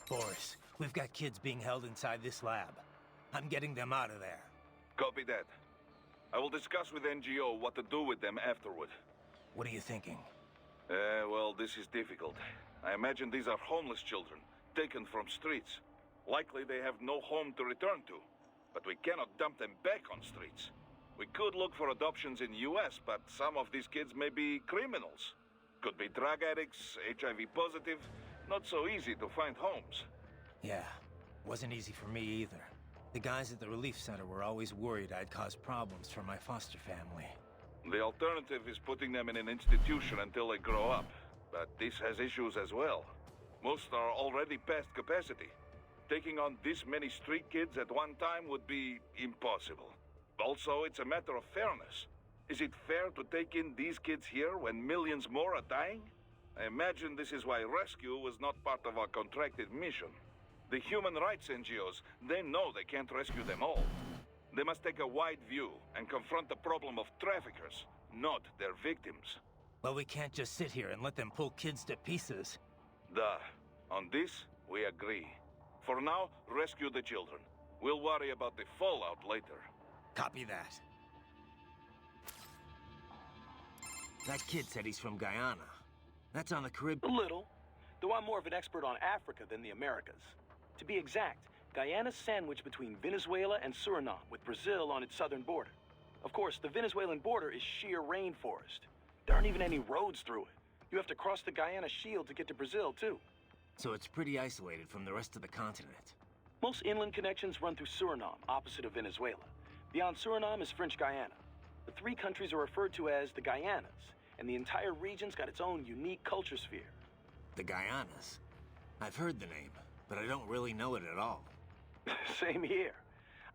Boris, we've got kids being held inside this lab. I'm getting them out of there. Copy that. I will discuss with NGO what to do with them afterward. What are you thinking? Well, this is difficult. I imagine these are homeless children, taken from streets. Likely they have no home to return to. But we cannot dump them back on streets. We could look for adoptions in US, but some of these kids may be criminals. Could be drug addicts, HIV positive. Not so easy to find homes. Yeah, wasn't easy for me either. The guys at the relief center were always worried I'd cause problems for my foster family. The alternative is putting them in an institution until they grow up. But this has issues as well. Most are already past capacity. Taking on this many street kids at one time would be impossible. Also, it's a matter of fairness. Is it fair to take in these kids here when millions more are dying? I imagine this is why rescue was not part of our contracted mission. The human rights NGOs, they know they can't rescue them all. They must take a wide view and confront the problem of traffickers, not their victims. Well, we can't just sit here and let them pull kids to pieces. Duh. On this, we agree. For now, rescue the children. We'll worry about the fallout later. Copy that. That kid said he's from Guyana. That's on the Caribbean. A little. Though I'm more of an expert on Africa than the Americas. To be exact, Guyana's sandwiched between Venezuela and Suriname, with Brazil on its southern border. Of course, the Venezuelan border is sheer rainforest. There aren't even any roads through it. You have to cross the Guyana Shield to get to Brazil, too. So it's pretty isolated from the rest of the continent. Most inland connections run through Suriname, opposite of Venezuela. Beyond Suriname is French Guyana. The three countries are referred to as the Guyanas, and the entire region's got its own unique culture sphere. The Guyanas? I've heard the name, but I don't really know it at all. Same here.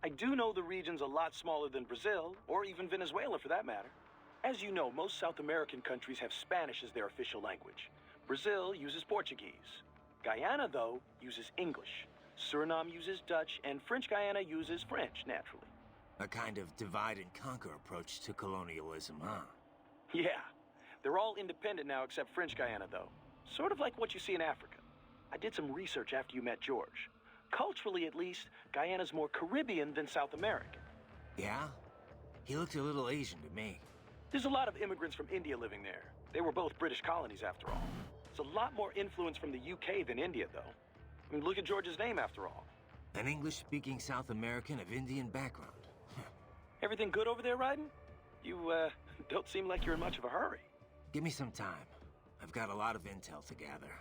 I do know the region's a lot smaller than Brazil, or even Venezuela for that matter. As you know, most South American countries have Spanish as their official language. Brazil uses Portuguese. Guyana, though, uses English. Suriname uses Dutch, and French Guyana uses French, naturally. A kind of divide and conquer approach to colonialism, huh? Yeah. They're all independent now except French Guyana, though. Sort of like what you see in Africa. I did some research after you met George. Culturally, at least, Guyana's more Caribbean than South American. Yeah? He looked a little Asian to me. There's a lot of immigrants from India living there. They were both British colonies, after all. There's a lot more influence from the UK than India, though. I mean, look at George's name, after all. An English-speaking South American of Indian background. Everything good over there, Raiden? You, don't seem like you're in much of a hurry. Give me some time. I've got a lot of intel to gather.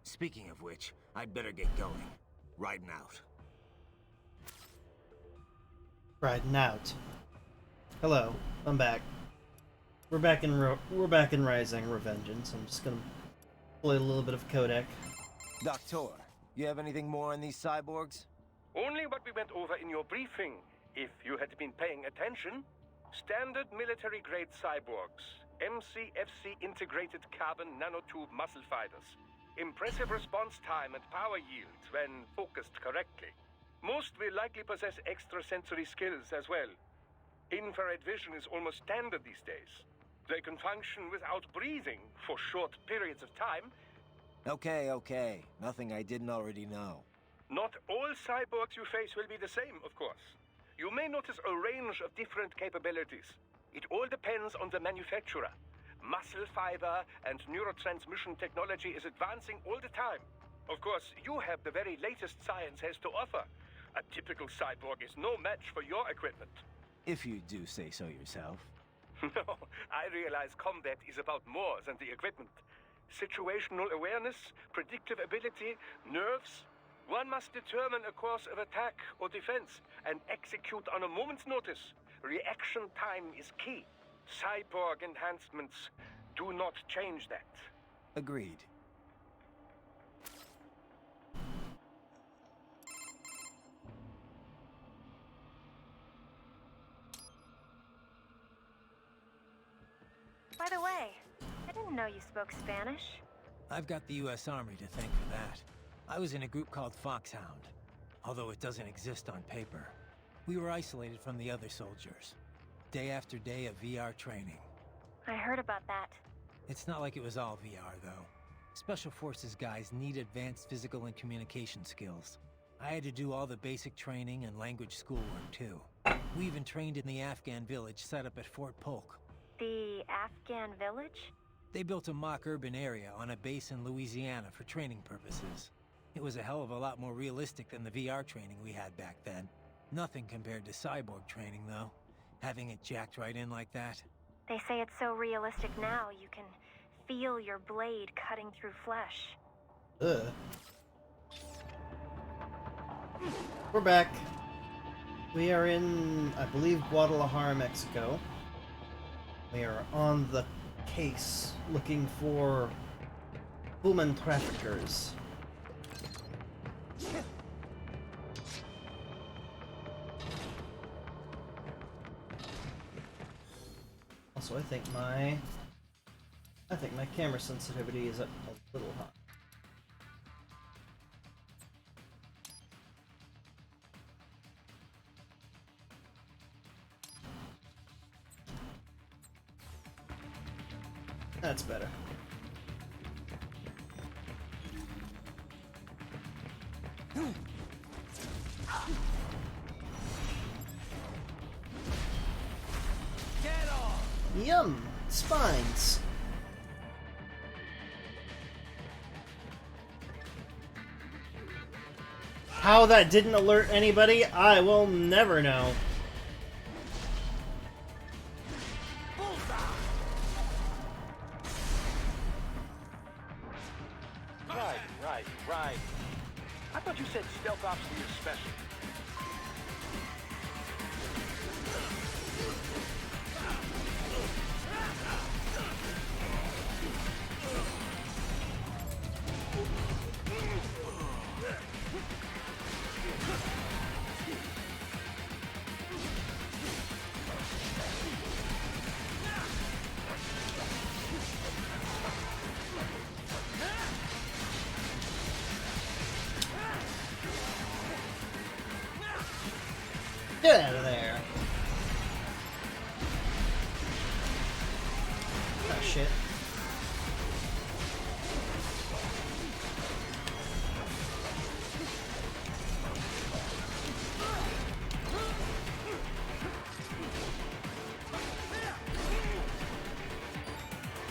Speaking of which, I'd better get going. Riding out. Riding out. Hello, I'm back. We're back in Rising Revengeance. I'm just gonna play a little bit of Codec. Doctor, you have anything more on these cyborgs? Only what we went over in your briefing, if you had been paying attention. Standard military-grade cyborgs. MCFC integrated carbon nanotube muscle fibers. Impressive response time and power yield when focused correctly. Most will likely possess extrasensory skills as well. Infrared vision is almost standard these days. They can function without breathing for short periods of time. Okay. Nothing I didn't already know. Not all cyborgs you face will be the same, of course. You may notice a range of different capabilities. It all depends on the manufacturer. Muscle fiber and neurotransmission technology is advancing all the time. Of course, you have the very latest science has to offer. A typical cyborg is no match for your equipment. If you do say so yourself. No, I realize combat is about more than the equipment. Situational awareness, predictive ability, nerves. One must determine a course of attack or defense and execute on a moment's notice. Reaction time is key. Cyborg enhancements do not change that. Agreed. By the way, I didn't know you spoke Spanish. I've got the US Army to thank for that. I was in a group called Foxhound, although it doesn't exist on paper. We were isolated from the other soldiers. Day after day of VR training. I heard about that. It's not like it was all VR, though. Special Forces guys need advanced physical and communication skills. I had to do all the basic training and language schoolwork, too. We even trained in the Afghan village set up at Fort Polk. The Afghan village? They built a mock urban area on a base in Louisiana for training purposes. It was a hell of a lot more realistic than the VR training we had back then. Nothing compared to cyborg training, though. Having it jacked right in like that. They say it's so realistic now you can feel your blade cutting through flesh. Ugh. We're back. We are in, I believe, Guadalajara, Mexico. We are on the case looking for human traffickers. Also, I think my camera sensitivity is up a little high. That's better. Get off! Yum! Spines! How that didn't alert anybody, I will never know. Right. I thought you said stealth ops were your specialty. Get out of there. Oh shit.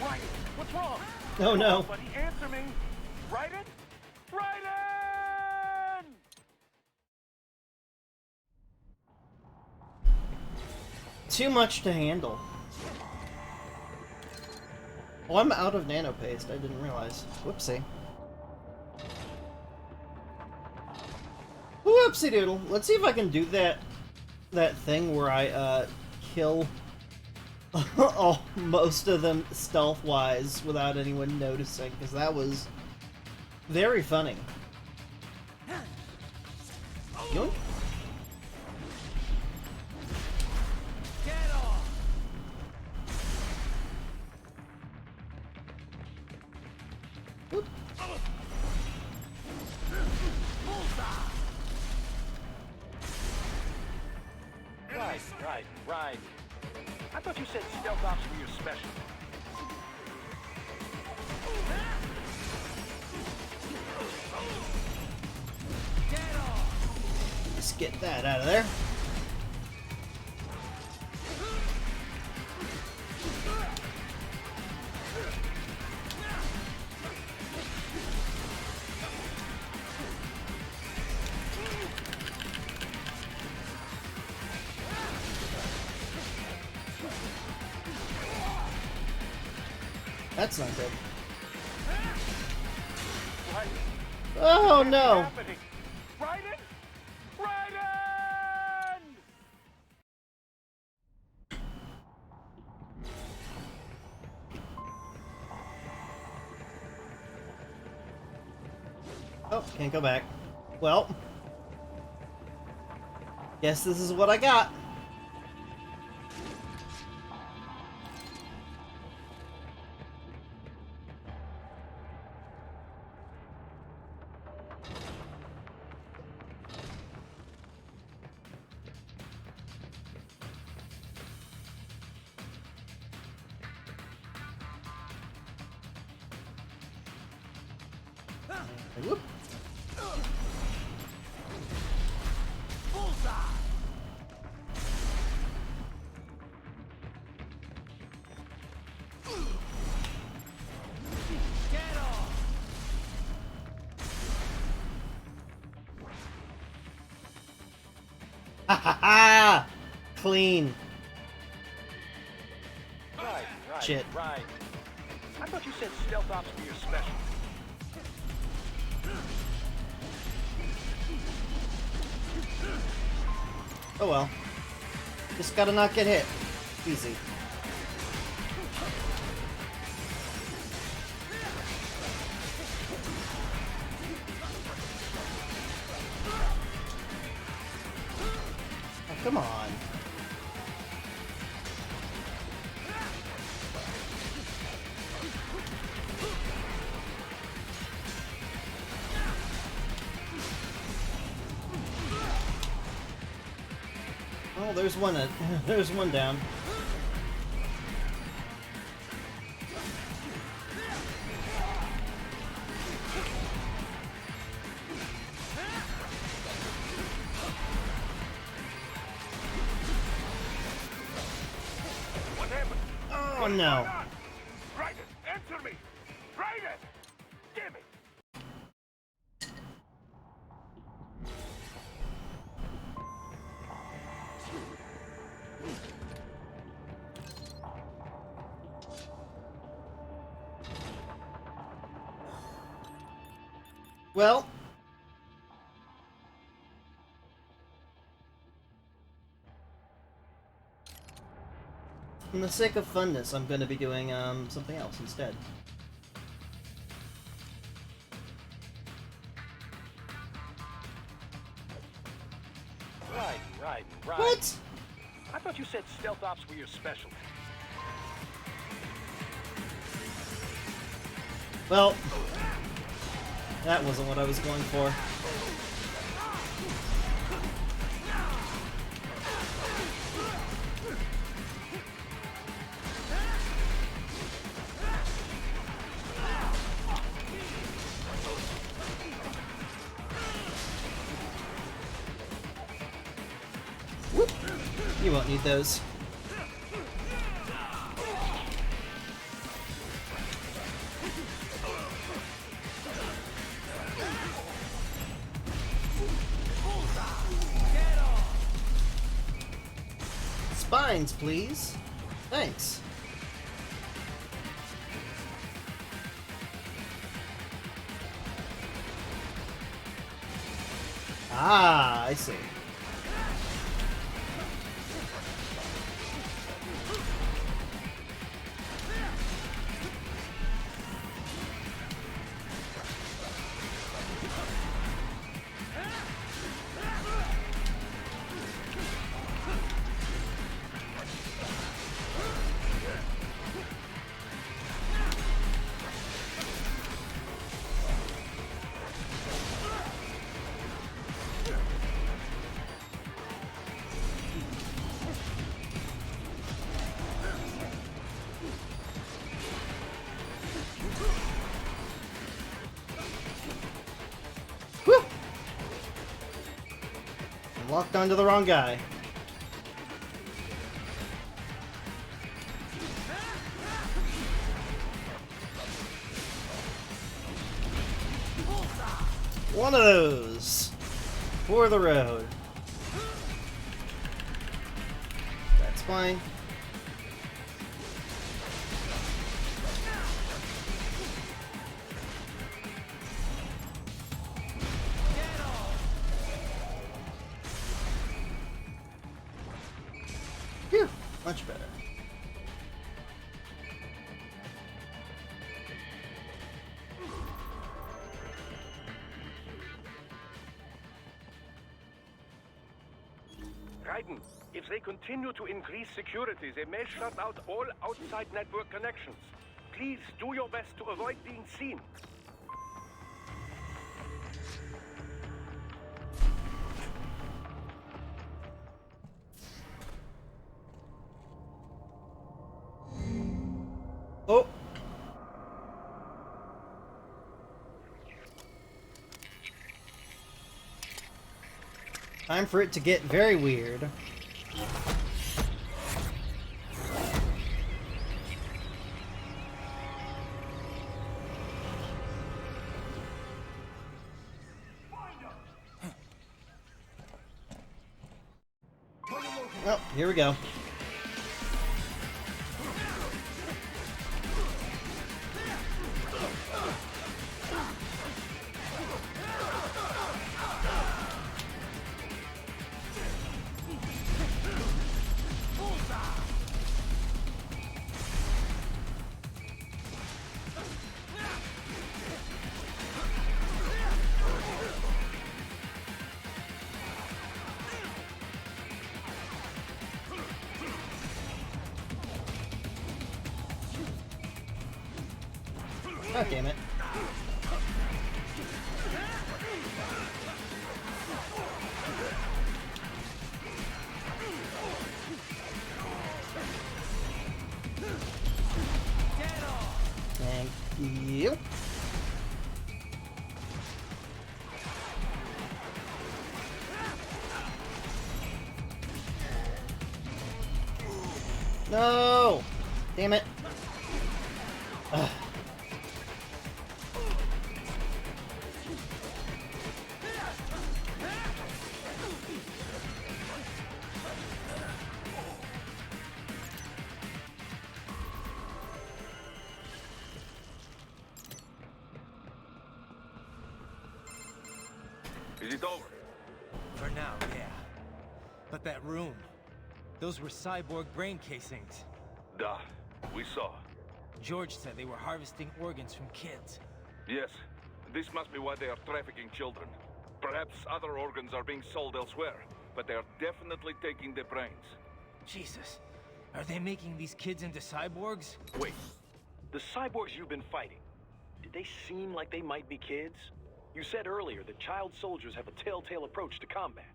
Right. What's wrong? Oh no. Buddy, answer me. Raiden? Raiden! Too much to handle. Oh, I'm out of nano paste. I didn't realize. Whoopsie. Whoopsie doodle. Let's see if I can do that thing where I kill most of them stealth-wise without anyone noticing, because that was very funny. Yoink. Get off! Whoop. Right. I thought you said stealth ops were your specialty. Get off! Let's get that out of there. That's not good. Right. Oh no! Happening. Raiden? Raiden! Oh, can't go back. Well, guess this is what I got. Whoop. Ha ha ha! Clean. Right. Shit. Right. I thought you said stealth ops were your specialty. Oh well. Just gotta not get hit. Easy. Oh, come on. Oh, there's one. There's one down. What happened? Oh no. Raiden, answer me! Raiden! Damn it! Well. For the sake of funness, I'm going to be doing something else instead. Right. What? I thought you said stealth ops were your specialty. Well, that wasn't what I was going for. Whoop. You won't need those. Spines, please. Thanks. Ah, I see. Whew. Locked onto the wrong guy. One of those for the road. That's fine. Phew, much better. Raiden, if they continue to increase security, they may shut out all outside network connections. Please do your best to avoid being seen. Oh. Time for it to get very weird. Oh, here we go. God damn it. Thank you. No! Damn it. Ugh. Is it over? For now, yeah. But that room, those were cyborg brain casings. Duh. We saw. George said they were harvesting organs from kids. Yes. This must be why they are trafficking children. Perhaps other organs are being sold elsewhere, but they are definitely taking the brains. Jesus. Are they making these kids into cyborgs? Wait. The cyborgs you've been fighting, did they seem like they might be kids? You said earlier that child soldiers have a telltale approach to combat.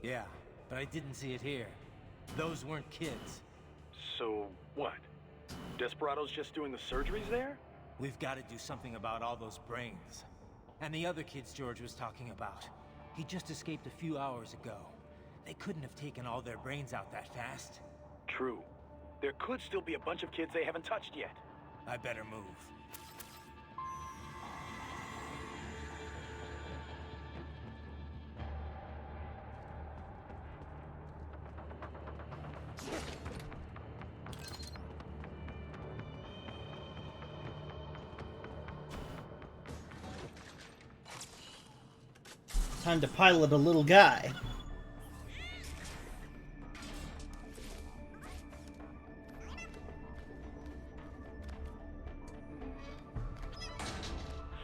Yeah, but I didn't see it here. Those weren't kids. So, what? Desperados just doing the surgeries there? We've got to do something about all those brains. And the other kids George was talking about. He just escaped a few hours ago. They couldn't have taken all their brains out that fast. True. There could still be a bunch of kids they haven't touched yet. I better move. Time to pilot a little guy.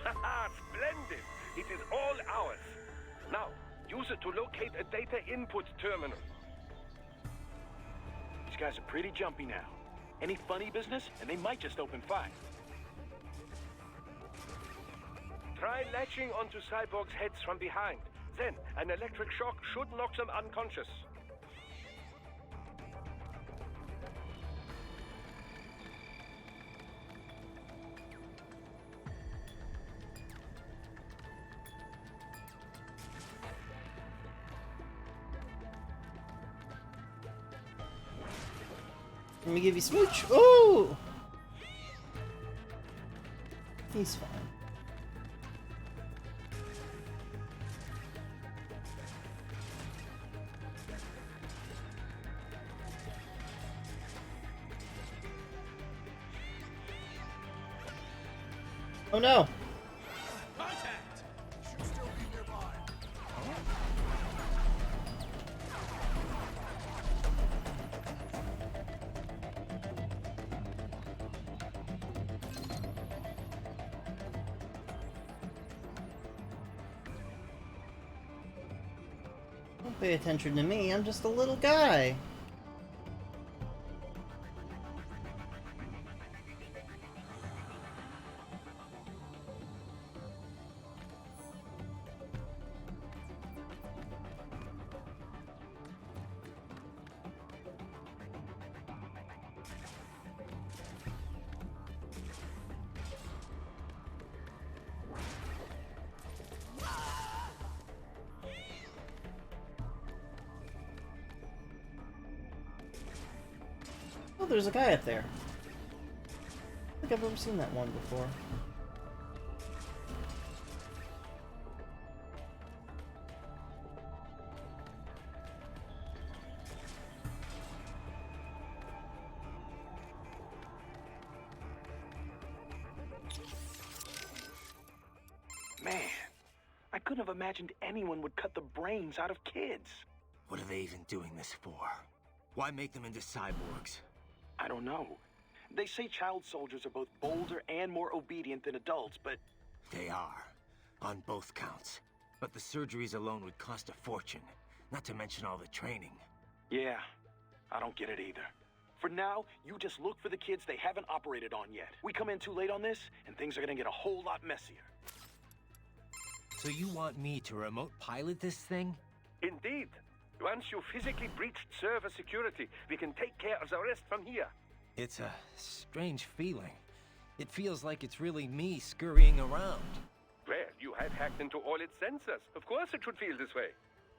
Haha, splendid! It is all ours. Now, use it to locate a data input terminal. These guys are pretty jumpy now. Any funny business, and they might just open fire. Try latching onto cyborgs' heads from behind. Then, an electric shock should knock them unconscious. Let me give you smooch. Ooh! He's fine. Oh no! Don't pay attention to me, I'm just a little guy. there's a guy up there. I think I've ever seen that one before. Man, I couldn't have imagined anyone would cut the brains out of kids. What are they even doing this for? Why make them into cyborgs? I don't know. They say child soldiers are both bolder and more obedient than adults, but... They are. On both counts. But the surgeries alone would cost a fortune. Not to mention all the training. Yeah, I don't get it either. For now, you just look for the kids they haven't operated on yet. We come in too late on this, and things are gonna get a whole lot messier. So you want me to remote pilot this thing? Indeed. Once you physically breached server security, we can take care of the rest from here. It's a strange feeling. It feels like it's really me scurrying around. Well, you have hacked into all its sensors. Of course it should feel this way.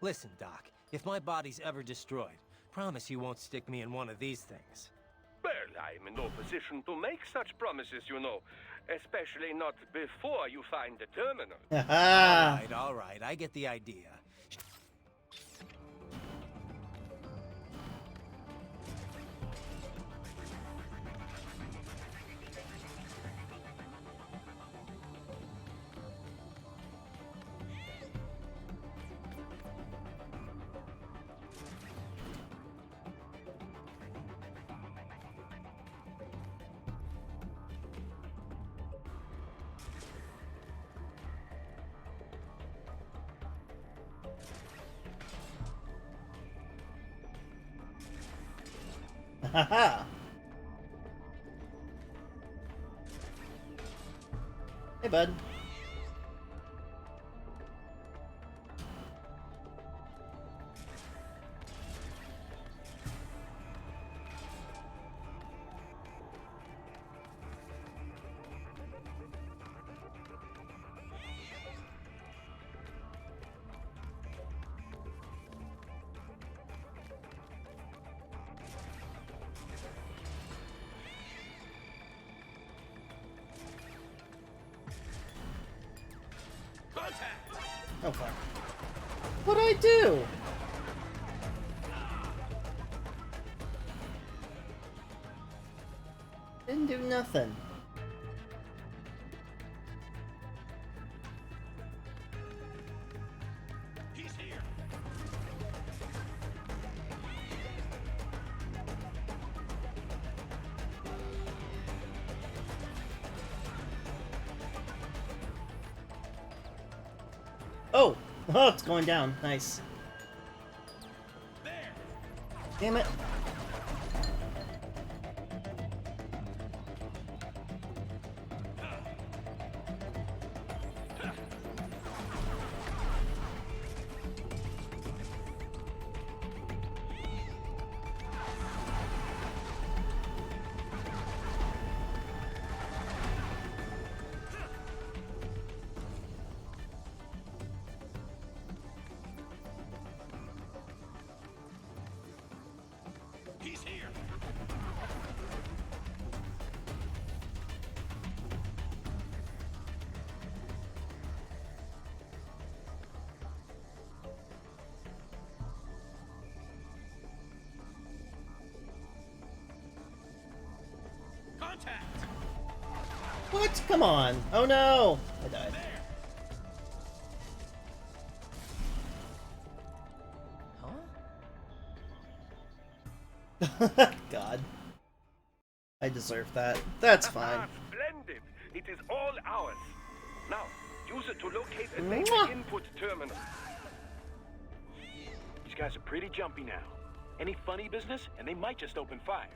Listen, Doc, if my body's ever destroyed, promise you won't stick me in one of these things. Well, I'm in no position to make such promises, you know. Especially not before you find the terminal. All right, I get the idea. Haha. Hey, bud. Oh, fuck. What'd I do? Didn't do nothing. He's here! Oh! Oh, it's going down. Nice. Damn it. He's here! Contact! What? Come on. Oh no! I died. God. I deserve that. That's fine. Splendid! It is all ours. Now, use it to locate and make Mwah. the input terminal. These guys are pretty jumpy now. Any funny business, and they might just open fire.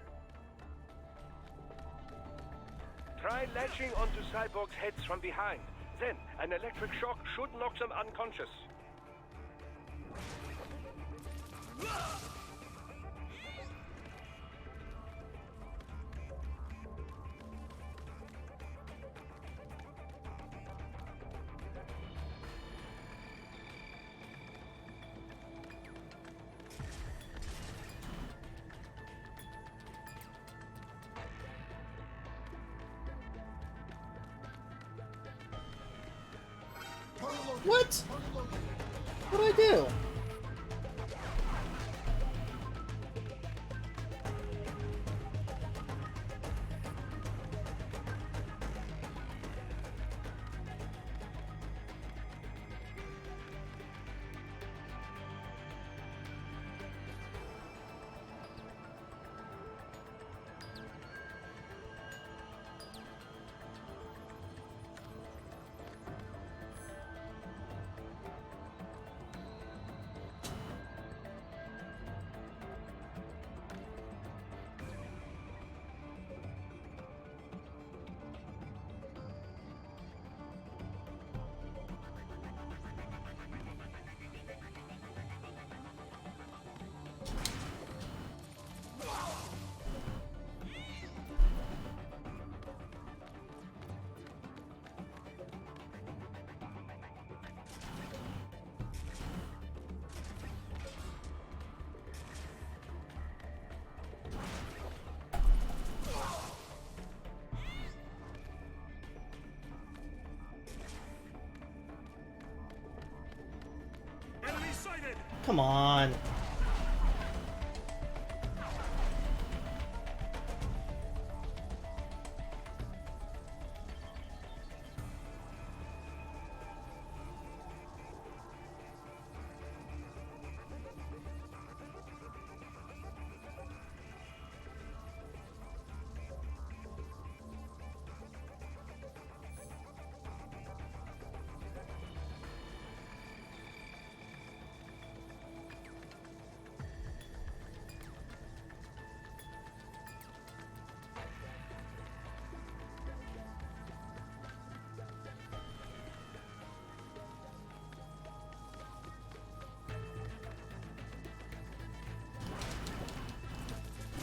Try latching onto cyborgs' heads from behind. Then, an electric shock should knock them unconscious. What? What'd I do? Come on.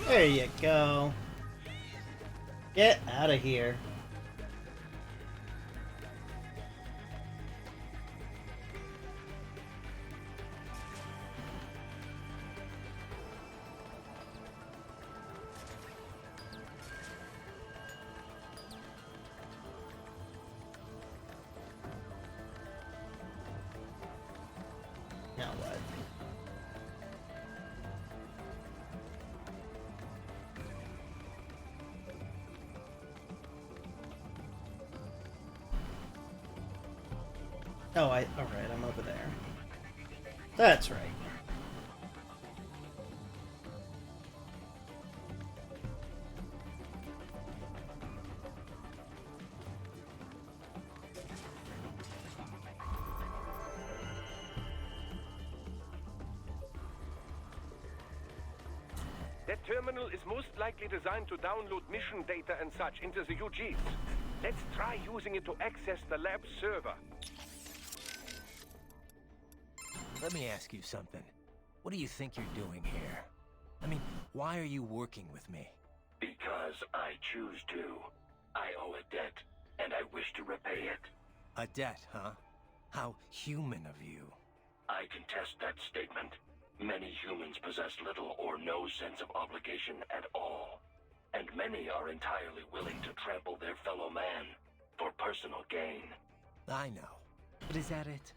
There you go. Get out of here. Now what? Oh, alright, I'm over there. That's right. That terminal is most likely designed to download mission data and such into the UGs. Let's try using it to access the lab server. Let me ask you something. What do you think you're doing here? I mean, why are you working with me? Because I choose to. I owe a debt, and I wish to repay it. A debt, huh? How human of you. I contest that statement. Many humans possess little or no sense of obligation at all. And many are entirely willing to trample their fellow man for personal gain. I know. But is that it?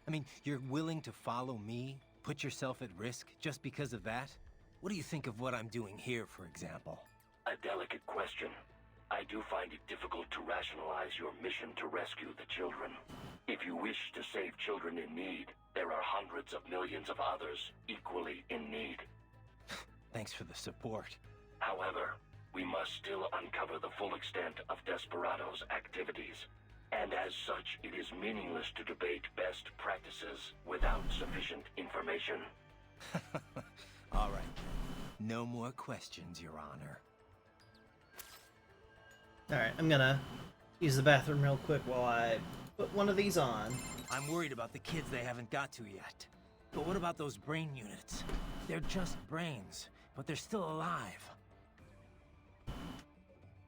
I mean, you're willing to follow me, put yourself at risk just because of that? What do you think of what I'm doing here, for example? A delicate question. I do find it difficult to rationalize your mission to rescue the children. If you wish to save children in need, there are hundreds of millions of others equally in need. Thanks for the support. However, we must still uncover the full extent of Desperado's activities. And as such, it is meaningless to debate best practices without sufficient information. All right. No more questions, Your Honor. Alright, I'm gonna use the bathroom real quick while I put one of these on. I'm worried about the kids they haven't got to yet. But what about those brain units? They're just brains, but they're still alive.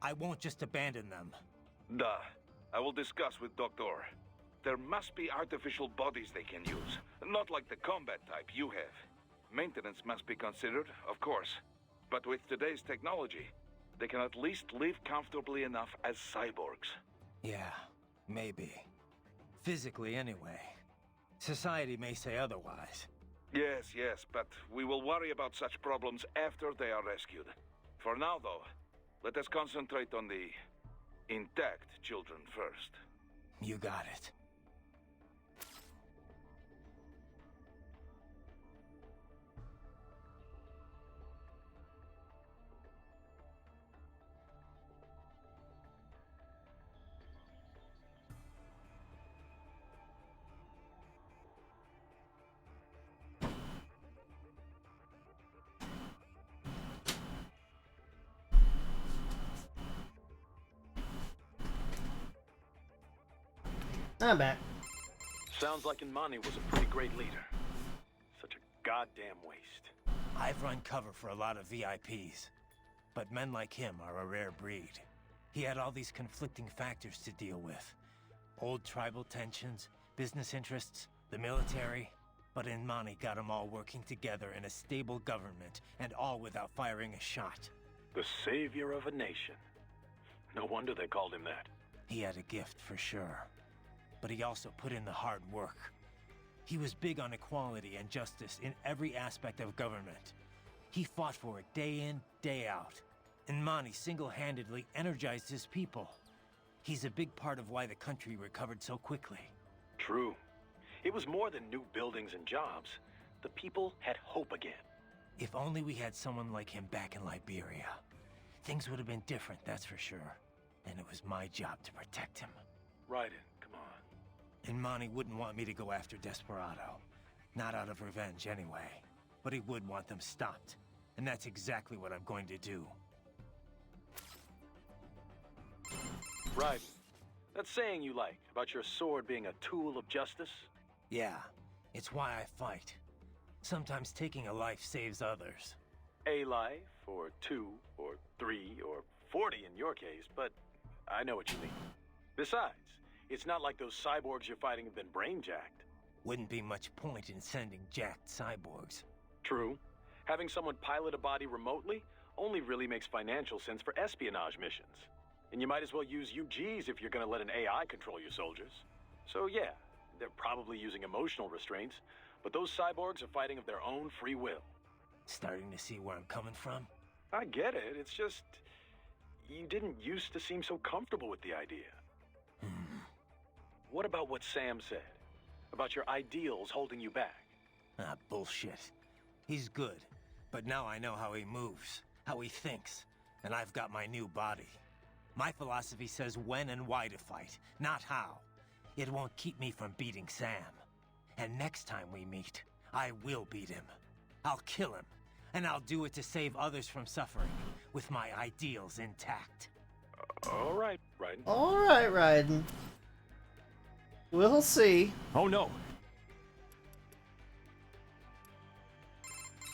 I won't just abandon them. Duh. I will discuss with Doctor. There must be artificial bodies they can use. Not like the combat type you have. Maintenance must be considered, of course. But with today's technology, they can at least live comfortably enough as cyborgs. Yeah, maybe. Physically, anyway. Society may say otherwise. Yes, yes, but we will worry about such problems after they are rescued. For now, though, let us concentrate on the intact children first. You got it. I'm back. Sounds like Imani was a pretty great leader. Such a goddamn waste. I've run cover for a lot of VIPs, but men like him are a rare breed. He had all these conflicting factors to deal with. Old tribal tensions, business interests, the military. But Imani got them all working together in a stable government, and all without firing a shot. The savior of a nation. No wonder they called him that. He had a gift for sure. But he also put in the hard work. He was big on equality and justice in every aspect of government. He fought for it day in, day out. And Mani single-handedly energized his people. He's a big part of why the country recovered so quickly. True. It was more than new buildings and jobs. The people had hope again. If only we had someone like him back in Liberia. Things would have been different, that's for sure. And it was my job to protect him. Raiden, come on. And Mani wouldn't want me to go after Desperado. Not out of revenge, anyway. But he would want them stopped. And that's exactly what I'm going to do. Raiden, that saying you like about your sword being a tool of justice? Yeah, it's why I fight. Sometimes taking a life saves others. A life, or 2, or 3, or 40 in your case, but I know what you mean. Besides, it's not like those cyborgs you're fighting have been brain-jacked. Wouldn't be much point in sending jacked cyborgs. True. Having someone pilot a body remotely only really makes financial sense for espionage missions. And you might as well use UGs if you're gonna let an AI control your soldiers. So yeah, they're probably using emotional restraints, but those cyborgs are fighting of their own free will. Starting to see where I'm coming from? I get it, it's just... you didn't used to seem so comfortable with the idea. What about what Sam said? About your ideals holding you back? Ah, bullshit. He's good, but now I know how he moves, how he thinks, and I've got my new body. My philosophy says when and why to fight, not how. It won't keep me from beating Sam. And next time we meet, I will beat him. I'll kill him, and I'll do it to save others from suffering, with my ideals intact. All right, Raiden. All right, Raiden. We'll see. Oh no!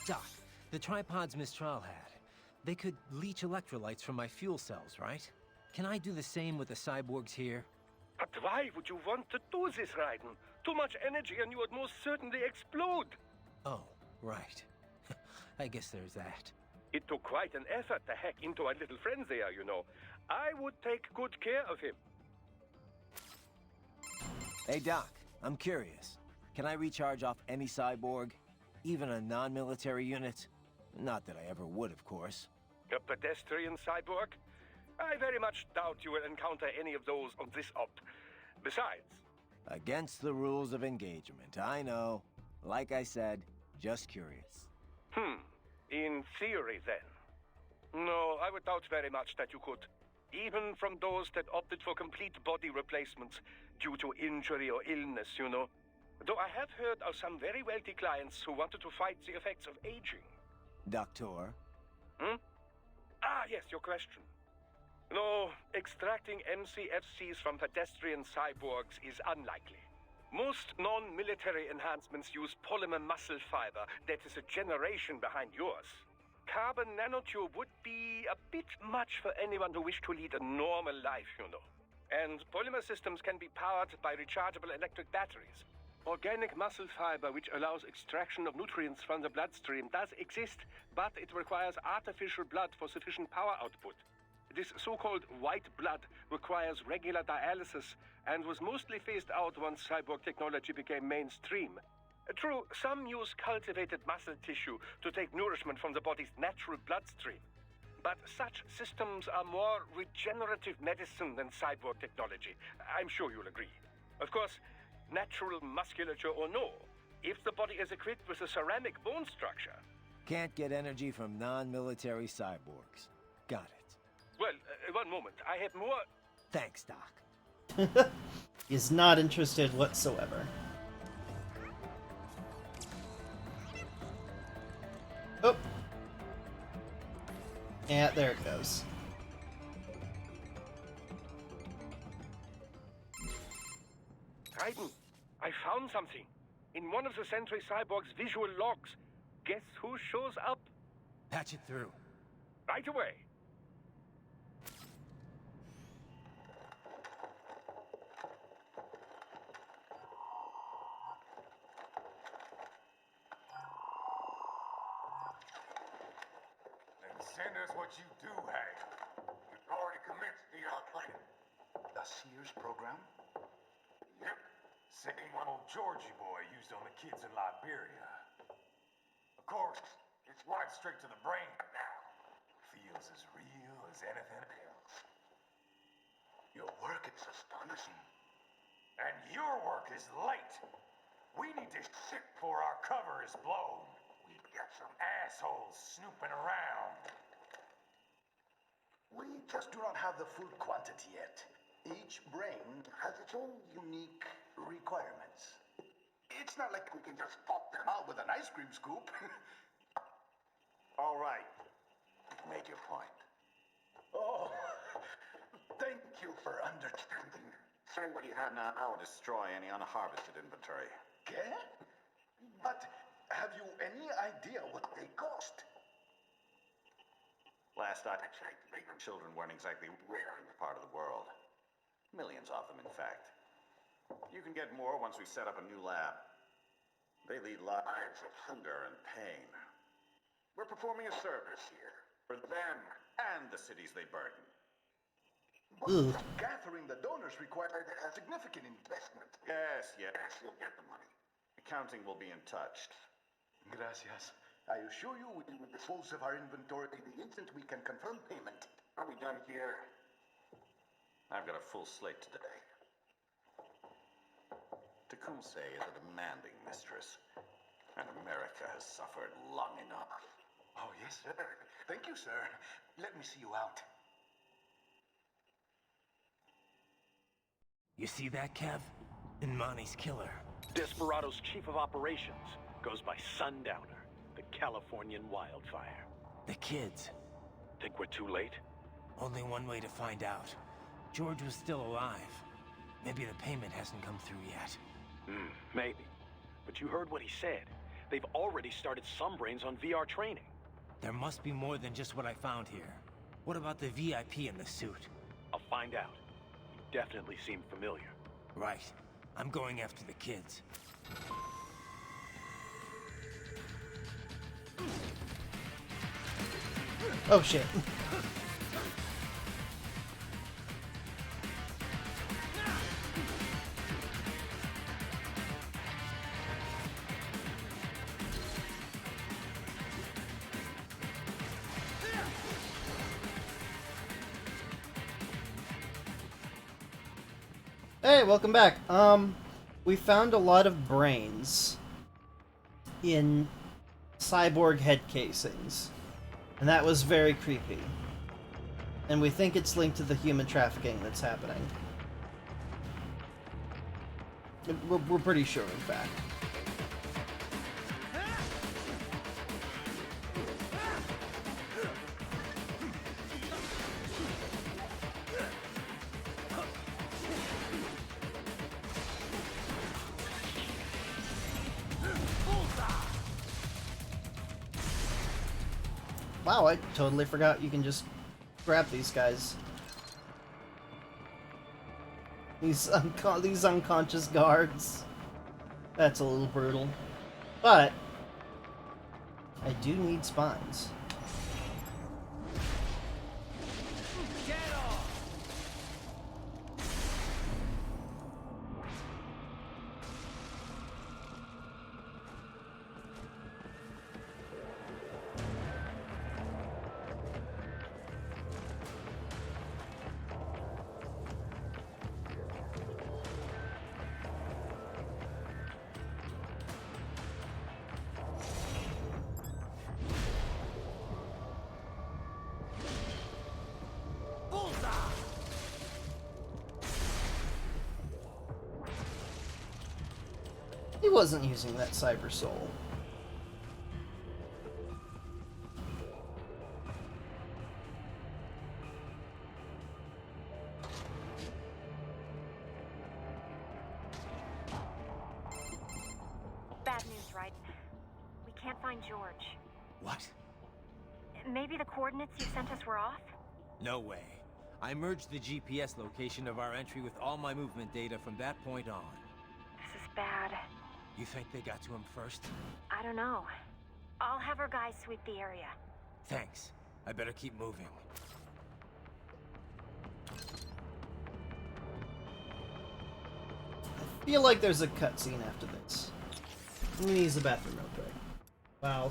Doc, the tripods Mistral had, they could leach electrolytes from my fuel cells, right? Can I do the same with the cyborgs here? But why would you want to do this, Raiden? Too much energy and you would most certainly explode. Oh, right. I guess there's that. It took quite an effort to hack into our little friend there, you know. I would take good care of him. Hey, Doc, I'm curious. Can I recharge off any cyborg? Even a non-military unit? Not that I ever would, of course. A pedestrian cyborg? I very much doubt you will encounter any of those on this op. Besides... Against the rules of engagement, I know. Like I said, just curious. In theory, then. No, I would doubt very much that you could. Even from those that opted for complete body replacements due to injury or illness, you know. Though I have heard of some very wealthy clients who wanted to fight the effects of aging. Doctor? Ah, yes, your question. No, extracting MCFCs from pedestrian cyborgs is unlikely. Most non-military enhancements use polymer muscle fiber that is a generation behind yours. Carbon nanotube would be a bit much for anyone who wished to lead a normal life, you know. And polymer systems can be powered by rechargeable electric batteries. Organic muscle fiber, which allows extraction of nutrients from the bloodstream, does exist, but it requires artificial blood for sufficient power output. This so-called white blood requires regular dialysis and was mostly phased out once cyborg technology became mainstream. True, some use cultivated muscle tissue to take nourishment from the body's natural bloodstream. But such systems are more regenerative medicine than cyborg technology. I'm sure you'll agree. Of course, natural musculature or no, if the body is equipped with a ceramic bone structure... Can't get energy from non-military cyborgs. Got it. Well, one moment. I have more... Thanks, Doc. He's not interested whatsoever. Oh. Yeah, there it goes. Raiden, I found something. In one of the Sentry Cyborg's visual logs. Guess who shows up? Patch it through. Right away. Then send us what you do have. We've already commenced the training. The Sears program? Yep. Same one old Georgie boy used on the kids in Liberia. Of course, it's right straight to the brain now. Feels as real as anything else. Your work is astonishing. And your work is late. We need to ship before our cover is blown. We've got some assholes snooping around. We just do not have the full quantity yet. Each brain has its own unique requirements. It's not like we can just pop them out with an ice cream scoop. All right. You've made your point. Oh, thank you for understanding. Send what you have now or destroy any unharvested inventory. Okay? But have you any idea what they cost? Last I checked, children weren't exactly rare in this part of the world. Millions of them, in fact. You can get more once we set up a new lab. They lead lives of hunger and pain. We're performing a service here for them and the cities they burden. But gathering the donors required a significant investment. Yes, you'll get the money. Accounting will be in touch. Gracias. I assure you we will dispose of our inventory the instant we can confirm payment. Are we done here? I've got a full slate today. Tecumseh is a demanding mistress, and America has suffered long enough. Oh, yes, sir. Thank you, sir. Let me see you out. You see that, Kev? Inmani's killer. Desperado's chief of operations goes by Sundowner, the Californian wildfire. The kids. Think we're too late? Only one way to find out. George was still alive. Maybe the payment hasn't come through yet. Maybe. But you heard what he said. They've already started some brains on VR training. There must be more than just what I found here. What about the VIP in the suit? I'll find out. He definitely seemed familiar. Right. I'm going after the kids. Oh shit. Hey, welcome back. We found a lot of brains in cyborg head casings, and that was very creepy. And we think it's linked to the human trafficking that's happening. We're pretty sure, in fact. Wow, I totally forgot you can just grab these guys. These unconscious guards. That's a little brutal. But I do need spines. He wasn't using that cyber soul. Bad news, Raiden. We can't find George. What? Maybe the coordinates you sent us were off? No way. I merged the GPS location of our entry with all my movement data from that point on. This is bad. You think they got to him first? I don't know. I'll have our guys sweep the area. Thanks. I better keep moving. I feel like there's a cutscene after this. Let me use the bathroom real quick. While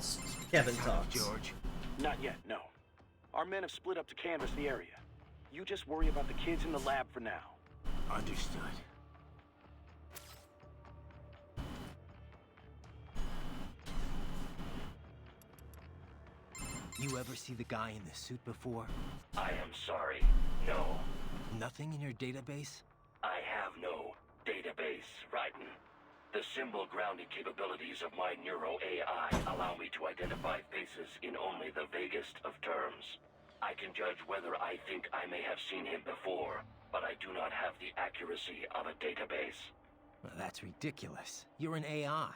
Kevin talks. George. Not yet, no. Our men have split up to canvass the area. You just worry about the kids in the lab for now. Understood. You ever see the guy in the suit before? I am sorry. No. Nothing in your database? I have no database, Raiden. The symbol grounding capabilities of my Neuro AI allow me to identify faces in only the vaguest of terms. I can judge whether I think I may have seen him before, but I do not have the accuracy of a database. Well, that's ridiculous. You're an AI.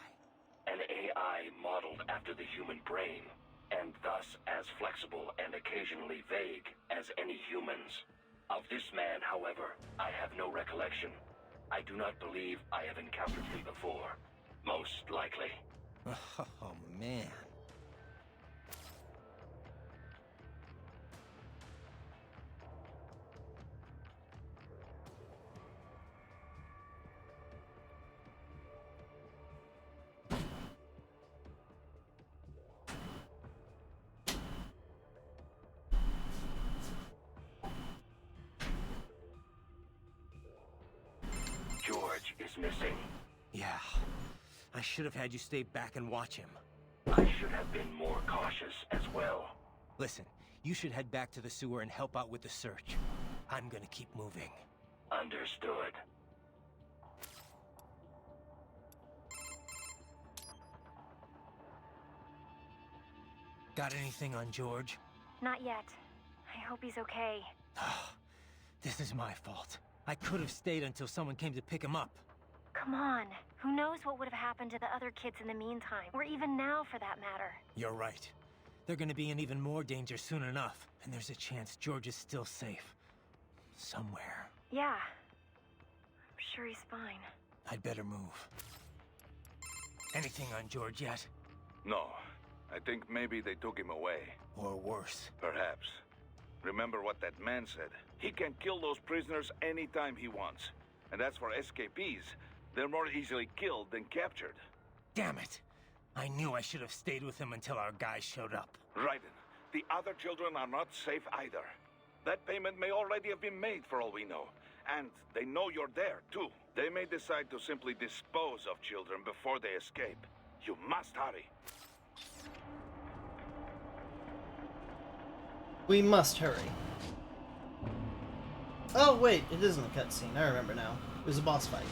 An AI modeled after the human brain, and thus as flexible and occasionally vague as any humans. Of this man, however, I have no recollection. I do not believe I have encountered him before. Most likely. Oh, man. George is missing. Yeah. I should have had you stay back and watch him. I should have been more cautious as well. Listen, you should head back to the sewer and help out with the search. I'm gonna keep moving. Understood. Got anything on George? Not yet. I hope he's okay. This is my fault. I could have stayed until someone came to pick him up. Come on. Who knows what would have happened to the other kids in the meantime, or even now for that matter. You're right. They're gonna be in even more danger soon enough, and there's a chance George is still safe. Somewhere. Yeah. I'm sure he's fine. I'd better move. Anything on George yet? No. I think maybe they took him away. Or worse. Perhaps. Remember what that man said. He can kill those prisoners anytime he wants. And as for escapees, they're more easily killed than captured. Damn it! I knew I should have stayed with him until our guys showed up. Raiden, the other children are not safe either. That payment may already have been made for all we know. And they know you're there, too. They may decide to simply dispose of children before they escape. You must hurry. We must hurry. Oh wait, it isn't a cutscene. I remember now. It was a boss fight.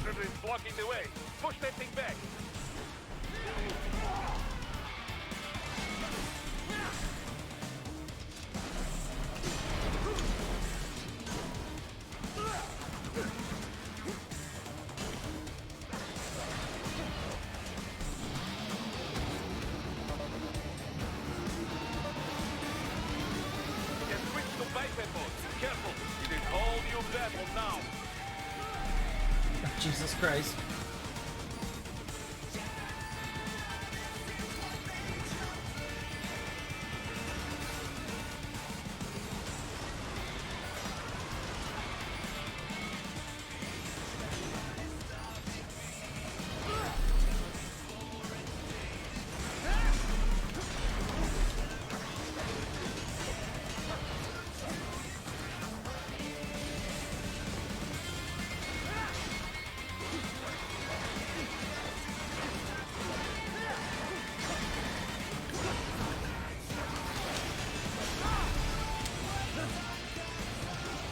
Is blocking the way. Push that thing back. Get switch to biped mode. Careful. It is whole new battle now. Jesus Christ.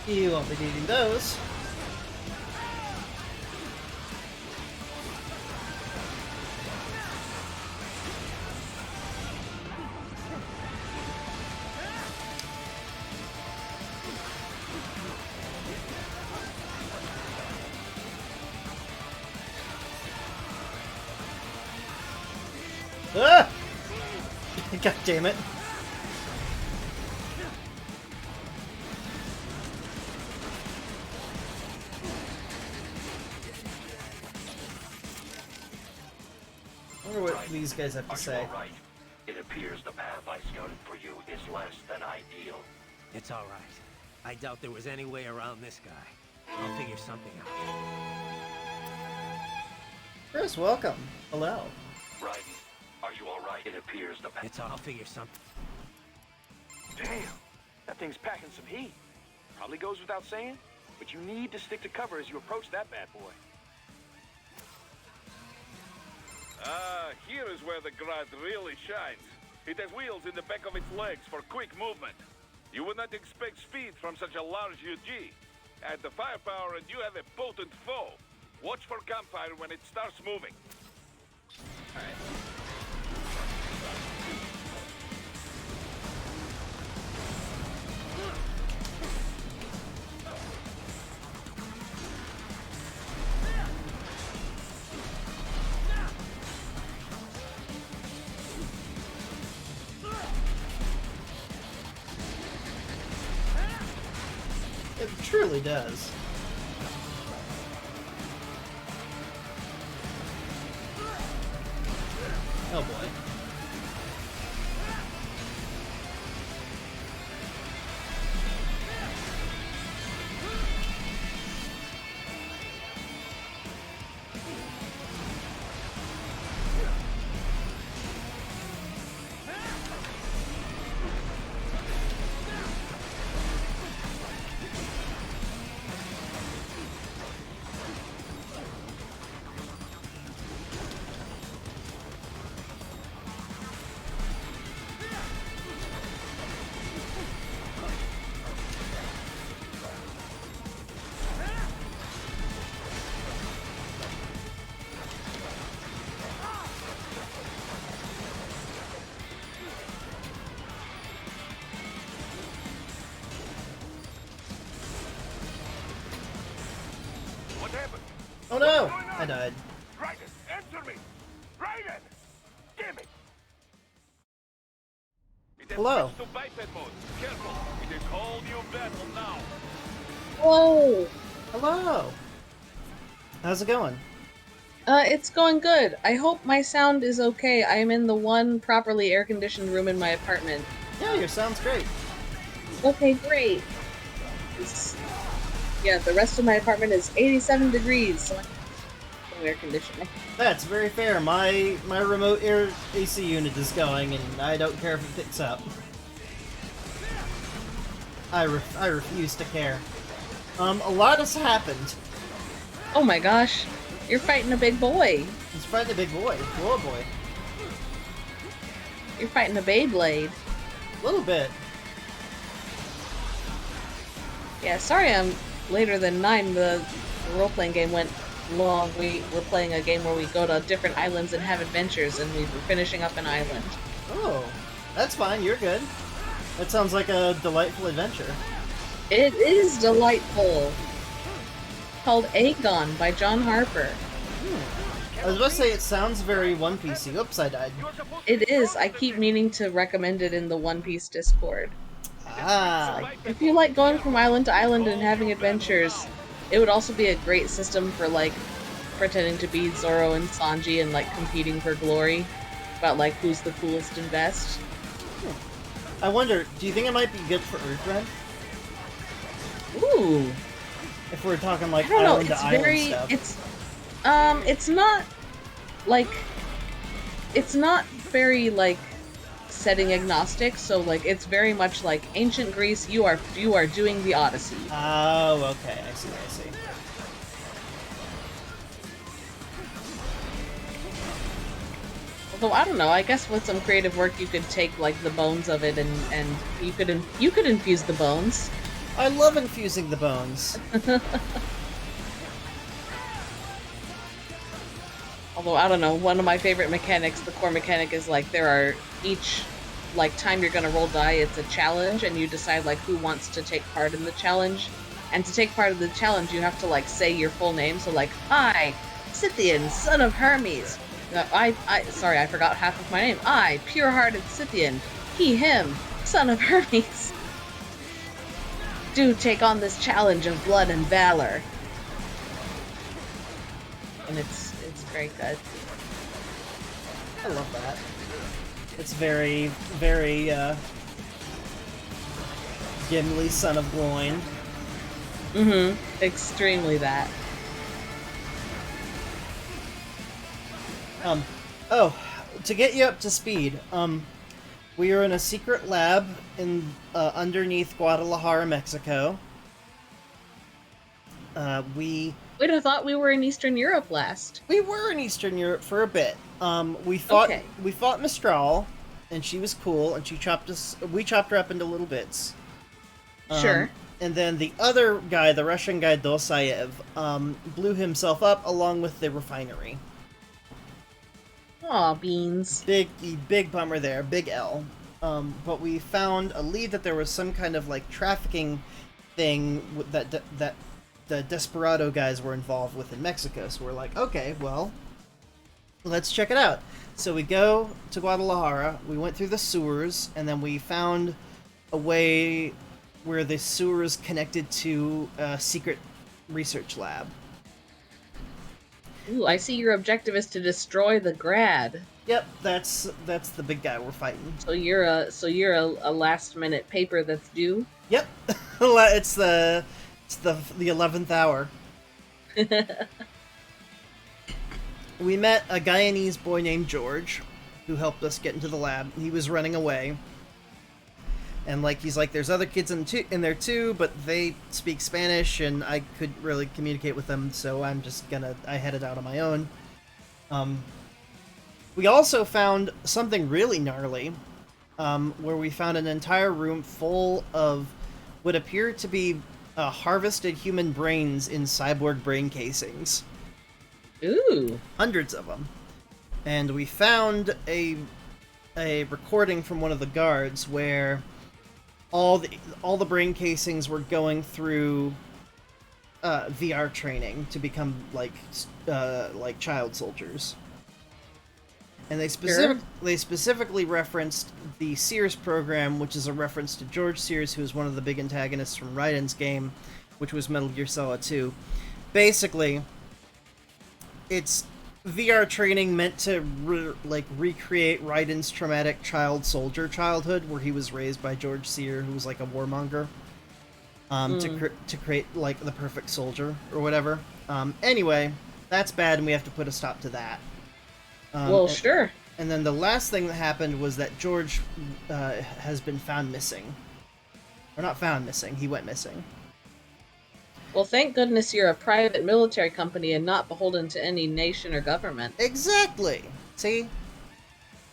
You won't be needing those. Ah! God damn it. I wonder what these guys have to say. Right. It appears the path I scouted for you is less than ideal. It's all right. I doubt there was any way around this guy. I'll figure something out. Chris, welcome. Hello. Right. Are you all right? It appears the path. I'll figure something. Damn, that thing's packing some heat. Probably goes without saying, but you need to stick to cover as you approach that bad boy. Here is where the Grad really shines. It has wheels in the back of its legs for quick movement. You would not expect speed from such a large UG. Add the firepower and you have a potent foe. Watch for gunfire when it starts moving. Alright. It truly does. Oh boy. What happened? Oh no! I died. Raiden, answer me! Raiden! Damn it! It has Hello. switched to biped mode. Careful, it is all new battle now. Whoa! Hello! How's it going? It's going good. I hope my sound is okay. I am in the one properly air-conditioned room in my apartment. Yeah, your sound's great. Okay, great. Yeah, the rest of my apartment is 87 degrees, so I have no air conditioning. That's very fair. My remote air AC unit is going, and I don't care if it picks up. I refuse to care. A lot has happened. Oh my gosh, you're fighting a big boy. He's fighting a big boy. Whoa, boy. You're fighting a Beyblade. A little bit. Yeah, sorry I'm later than 9. The role-playing game went long. We were playing a game where we go to different islands and have adventures, and we were finishing up an island. Oh, that's fine. You're good. That sounds like a delightful adventure. It is delightful. Called Aegon by John Harper. I was about to say it sounds very One Piece-y. Oops, I died. It is. I keep meaning to recommend it in the One Piece Discord. Ah. If you like going from island to island and having adventures, it would also be a great system for like pretending to be Zoro and Sanji and like competing for glory about like who's the coolest and best. I wonder, do you think it might be good for Earthrealm? Ooh. If we're talking like I don't know, island to it's island very stuff. it's not like it's not very like setting agnostic, so like it's very much like ancient Greece, you are doing the Odyssey. Oh, okay, I see. Although I don't know, I guess with some creative work you could take like the bones of it and you could infuse the bones. I love infusing the bones. Although, I don't know, one of my favorite mechanics, the core mechanic, is like there are each like time you're gonna roll die, it's a challenge, and you decide like who wants to take part in the challenge. And to take part of the challenge, you have to like say your full name. So like, I, Scythian, son of Hermes. Sorry, I forgot half of my name. I, pure-hearted Scythian. He, him, son of Hermes. Do take on this challenge of blood and valor. And it's very good. I love that. It's very, very, Gimli, son of Gloin. Mm-hmm. Extremely that. Oh, to get you up to speed, we are in a secret lab in, underneath Guadalajara, Mexico. Wait, I thought we were in Eastern Europe last. We were in Eastern Europe for a bit. We fought Mistral, and she was cool, and we chopped her up into little bits. Sure. And then the other guy, the Russian guy Dosayev, blew himself up along with the refinery. Aw, beans. Big bummer there, big L. But we found a lead that there was some kind of like trafficking thing that the Desperado guys were involved with in Mexico. So we're like, okay, well, let's check it out. So we go to Guadalajara, we went through the sewers, and then we found a way where the sewers connected to a secret research lab. Ooh, I see your objective is to destroy the Grad. Yep, that's the big guy we're fighting. So you're a last minute paper that's due? Yep. It's the 11th hour. We met a Guyanese boy named George who helped us get into the lab. He was running away. And he's like, there's other kids in there too, but they speak Spanish, and I couldn't really communicate with them, so I headed out on my own. We also found something really gnarly, where we found an entire room full of what appear to be harvested human brains in cyborg brain casings. Ooh. Hundreds of them. And we found a recording from one of the guards where all the brain casings were going through VR training to become like child soldiers. And they specifically referenced the Sears program, which is a reference to George Sears, who is one of the big antagonists from Raiden's game, which was Metal Gear Solid 2. Basically, it's VR training meant to recreate Raiden's traumatic childhood, where he was raised by George Sear, who was like a warmonger, to create like the perfect soldier or whatever. Anyway, that's bad, and we have to put a stop to that. Sure. And then the last thing that happened was that George has been found missing. Or not found missing, he went missing. Well, thank goodness you're a private military company and not beholden to any nation or government. Exactly! See?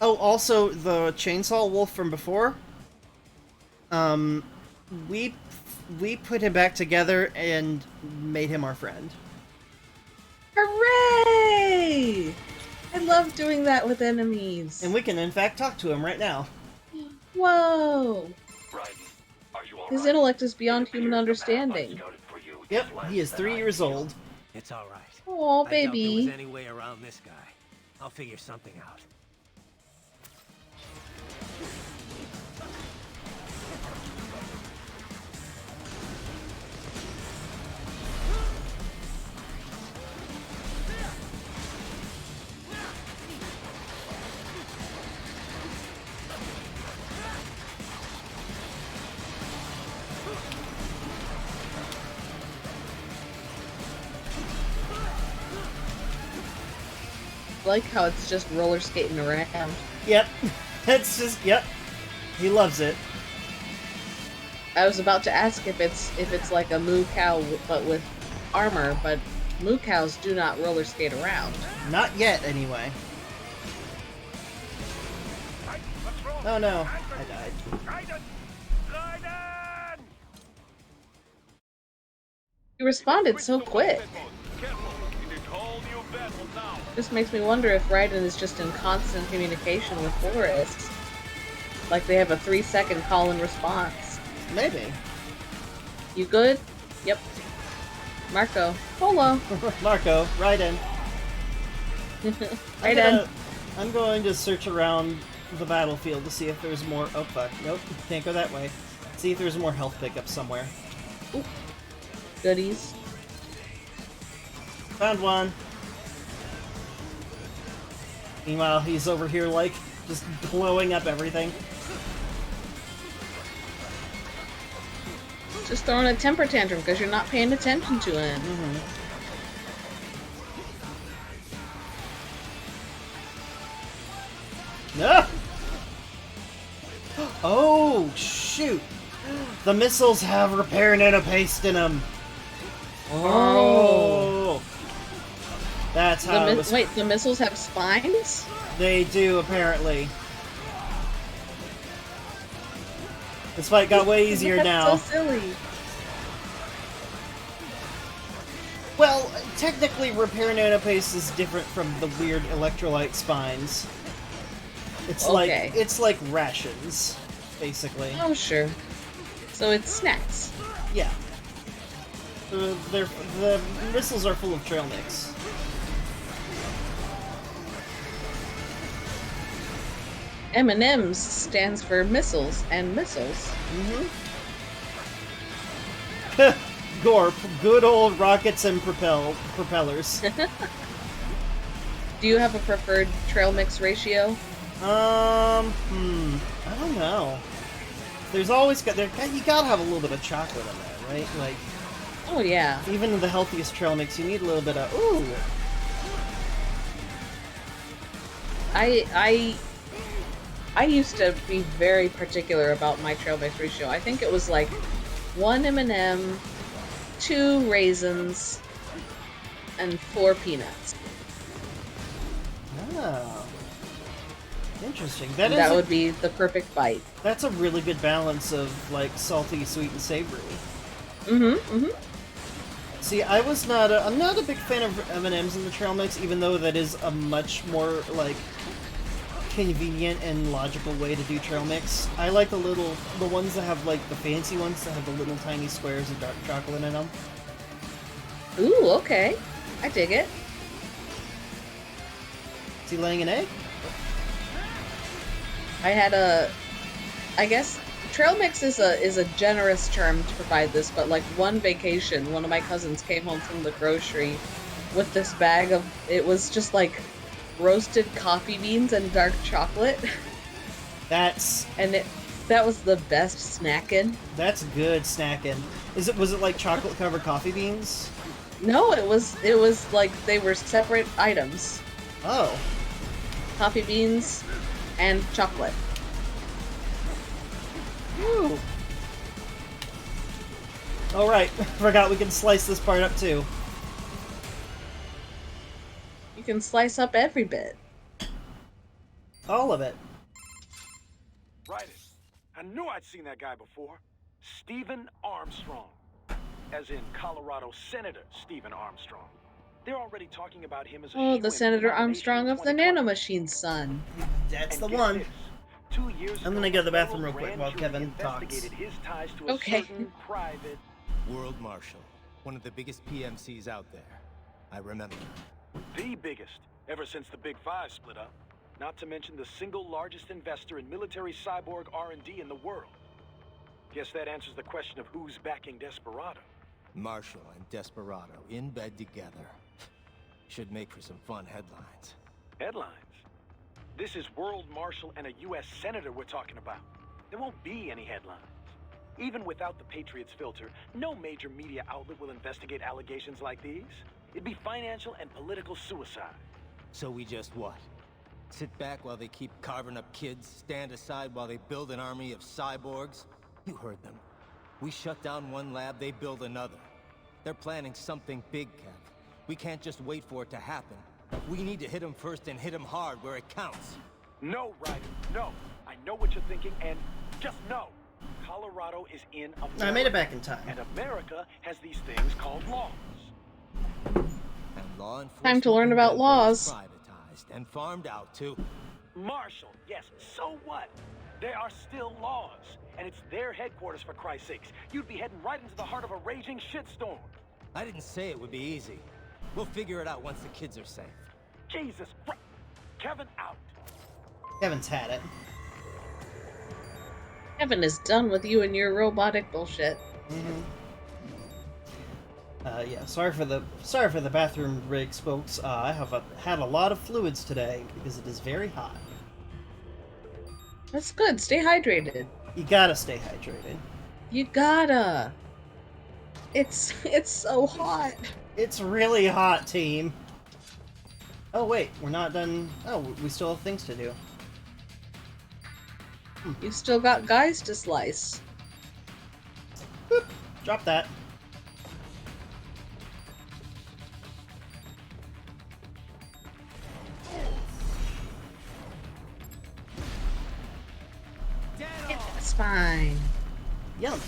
Oh, also, the Chainsaw Wolf from before? We put him back together and made him our friend. Hooray! I love doing that with enemies. And we can, in fact, talk to him right now. Whoa! His intellect is beyond human understanding. Yep, he is 3 years old. It's all right. Oh, I doubt baby. there was any way around this guy. I'll figure something out. I like how it's just roller skating around. Yep. It's just, yep. He loves it. I was about to ask if it's like a moo cow but with armor, but moo cows do not roller skate around. Not yet, anyway. Oh no, I died. You responded so quick. This makes me wonder if Raiden is just in constant communication with Forrest. Like they have a 3-second call and response. Maybe. You good? Yep. Marco. Polo. Marco, Raiden. Raiden. I'm going to search around the battlefield to see if there's more... Oh, fuck. Nope, can't go that way. See if there's more health pickup somewhere. Ooh. Goodies. Found one. Meanwhile, he's over here, like, just blowing up everything. Just throwing a temper tantrum because you're not paying attention to him. Mm-hmm. Ah! Oh, shoot! The missiles have repair nanopaste in them! Oh! That's how it was... Wait, the missiles have spines? They do, apparently. This fight got way easier now. So silly. Well, technically, repair nanopaste is different from the weird electrolyte spines. It's Okay. it's like rations, basically. Oh, sure. So it's snacks. Yeah. The missiles are full of trail mix. M&M's stands for missiles and missiles. Mm-hmm. Gorp, good old rockets and propellers. Do you have a preferred trail mix ratio? I don't know. There's always you gotta have a little bit of chocolate in there, right? Like, oh yeah. Even in the healthiest trail mix, you need a little bit of ooh. I used to be very particular about my trail mix ratio. I think it was like 1 M&M, 2 raisins, and 4 peanuts. Oh. Interesting. That would be the perfect bite. That's a really good balance of, like, salty, sweet, and savory. See, I'm not a big fan of M&M's in the trail mix, even though that is a much more, like, convenient and logical way to do trail mix. I like the ones that have, like, the fancy ones that have the little tiny squares of dark chocolate in them. Ooh, okay. I dig it. Is he laying an egg? I guess trail mix is a generous term to provide this, but like one vacation, one of my cousins came home from the grocery with this bag of, it was just like roasted coffee beans and dark chocolate. That was the best snacking. That's good snacking. Was it like chocolate covered coffee beans? No, it was like they were separate items. Oh. Coffee beans and chocolate. Woo. Oh right, forgot we can slice this part up too. You can slice up every bit. All of it. Right. I knew I'd seen that guy before. Stephen Armstrong. As in Colorado Senator Stephen Armstrong. They're already talking about him as a the Senator Armstrong of the Nanomachine's son. That's the one. 2 years I'm gonna go to the bathroom real quick while Kevin talks. His ties to a Okay. certain private World Marshal, one of the biggest PMCs out there. I remember. The biggest, ever since the Big Five split up. Not to mention the single largest investor in military cyborg R&D in the world. Guess that answers the question of who's backing Desperado. Marshall and Desperado in bed together. Should make for some fun headlines. Headlines? This is World Marshal and a U.S. Senator we're talking about. There won't be any headlines. Even without the Patriots filter, no major media outlet will investigate allegations like these. It'd be financial and political suicide. So we just what? Sit back while they keep carving up kids, stand aside while they build an army of cyborgs? You heard them. We shut down one lab, they build another. They're planning something big, Kev. We can't just wait for it to happen. We need to hit them first and hit them hard where it counts. No, Ryder, no. I know what you're thinking, and just no. Colorado is in America. I made it back in time. And America has these things called laws. And law enforcement Time to learn in about Denver laws. is privatized and farmed out too. Marshall, yes, so what? There are still laws. And it's their headquarters, for Christ's sakes. You'd be heading right into the heart of a raging shitstorm. I didn't say it would be easy. We'll figure it out once the kids are safe. Jesus Christ. Kevin out. Kevin's had it. Kevin is done with you and your robotic bullshit. Yeah, sorry for the bathroom breaks, folks. I have had a lot of fluids today because it is very hot. That's good. Stay hydrated. You gotta stay hydrated. You gotta. It's so hot. It's really hot, team. Oh wait, we're not done. Oh, we still have things to do. You still got guys to slice. Boop. Drop that. It's fine. Yum.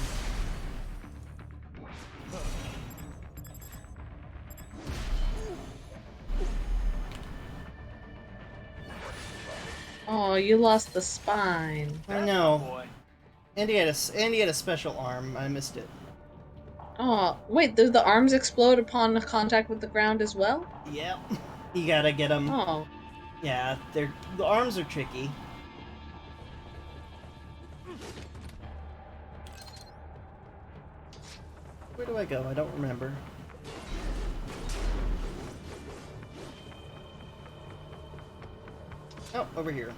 Oh, you lost the spine. I know. Andy had a special arm. I missed it. Oh, wait, do the arms explode upon contact with the ground as well? Yep. You gotta get them. Oh. Yeah, the arms are tricky. Where do I go? I don't remember. Oh, over here.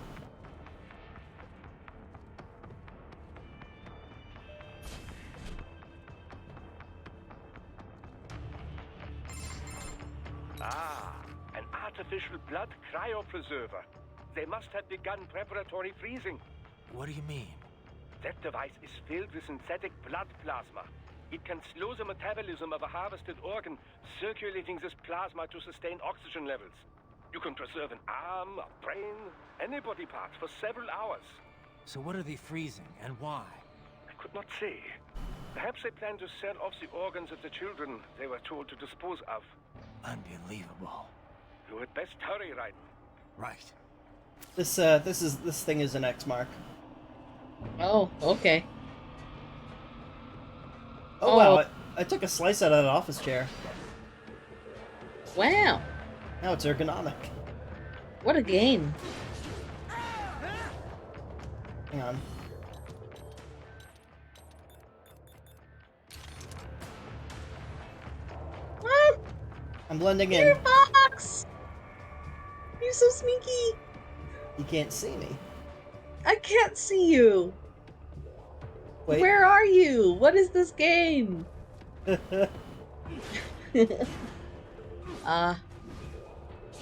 Ah, an artificial blood cryopreserver. They must have begun preparatory freezing. What do you mean? That device is filled with synthetic blood plasma. It can slow the metabolism of a harvested organ, circulating this plasma to sustain oxygen levels. You can preserve an arm, a brain, any body part for several hours. So what are they freezing, and why? I could not say. Perhaps they plan to sell off the organs of the children they were told to dispose of. Unbelievable. You had best hurry, Raiden. Right. This thing is an X mark. Oh, okay. Oh wow, I took a slice out of that office chair. Wow. Now it's ergonomic. What a game. Hang on. What? I'm blending You're in. a fox! You're so sneaky. You can't see me. I can't see you. Wait. Where are you? What is this game?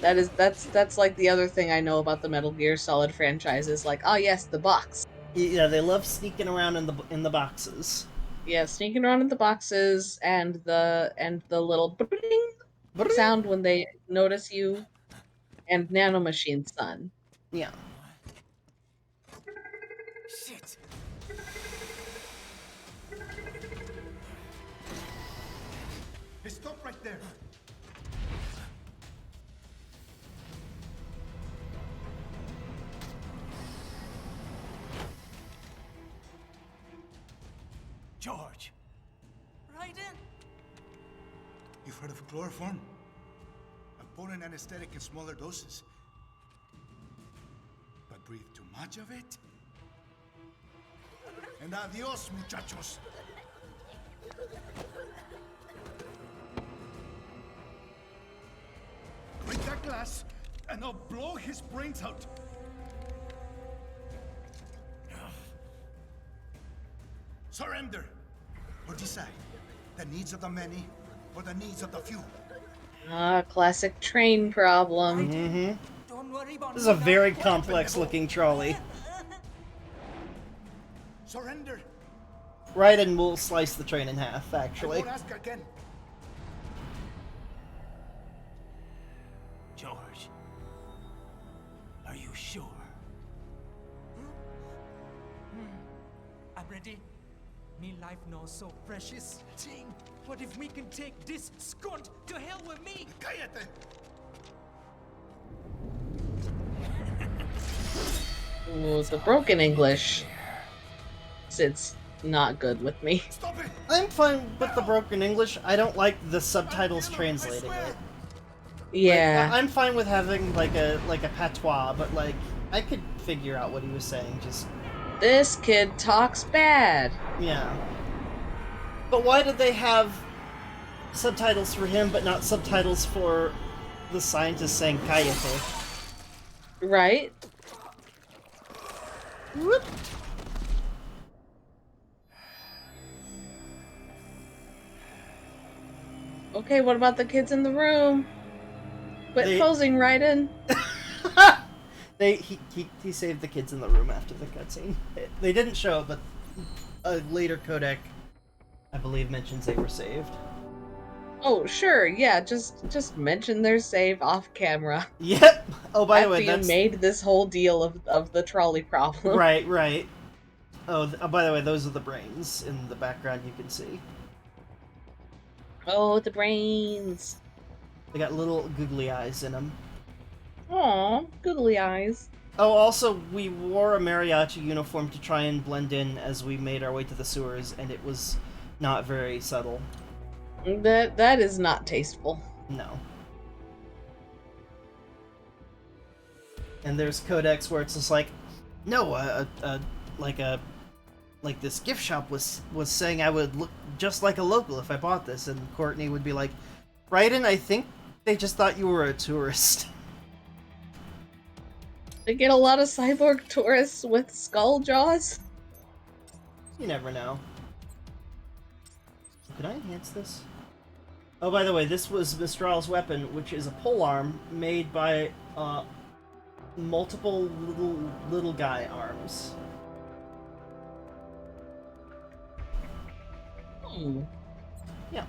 That's like the other thing I know about the Metal Gear Solid franchise is like, oh yes, the box. Yeah, they love sneaking around in the boxes. Yeah, sneaking around in the boxes and the little bling sound when they notice you, and Nanomachine Sun. Yeah. Shit. Hey, stop right there. George. Right in. You've heard of chloroform? A potent anesthetic in smaller doses. But breathe too much of it? And adios, muchachos. Break that glass, and I'll blow his brains out. Surrender, or decide the needs of the many or the needs of the few. Ah, classic train problem. Mm-hmm. Don't worry about This is a very complex looking trolley. Surrender. Raiden will slice the train in half, I actually. won't ask again. George. Are you sure? I'm ready. Me life now so precious. Ting, what if we can take this skunt to hell with me? Cállate! Ooh, the broken English sits not good with me. Stop it! I'm fine with the broken English. I don't like the subtitles translating it. Yeah. Like, I'm fine with having like a patois, but like I could figure out what he was saying. Just This kid talks bad. yeah. But why did they have subtitles for him, but not subtitles for the scientist saying "cállate"? Right? Whoop. Okay, what about the kids in the room? Quit posing, Raiden. He saved the kids in the room after the cutscene. They didn't show it, but a later codec, I believe, mentions they were saved. Oh, sure, yeah, just mention their save off camera. Yep. Oh, by the way, After you made this whole deal of the trolley problem. Right. Oh, by the way, those are the brains in the background you can see. Oh, the brains. They got little googly eyes in them. Aw, googly eyes. Oh, also, we wore a mariachi uniform to try and blend in as we made our way to the sewers, and it was not very subtle. That is not tasteful. No. And there's codecs where it's just like, no, like this gift shop was saying I would look just like a local if I bought this, and Courtney would be like, Raiden, I think they just thought you were a tourist. They get a lot of cyborg tourists with skull jaws. You never know. Could I enhance this? Oh, by the way, this was Mistral's weapon, which is a polearm made by multiple little guy arms. Hmm. Yeah.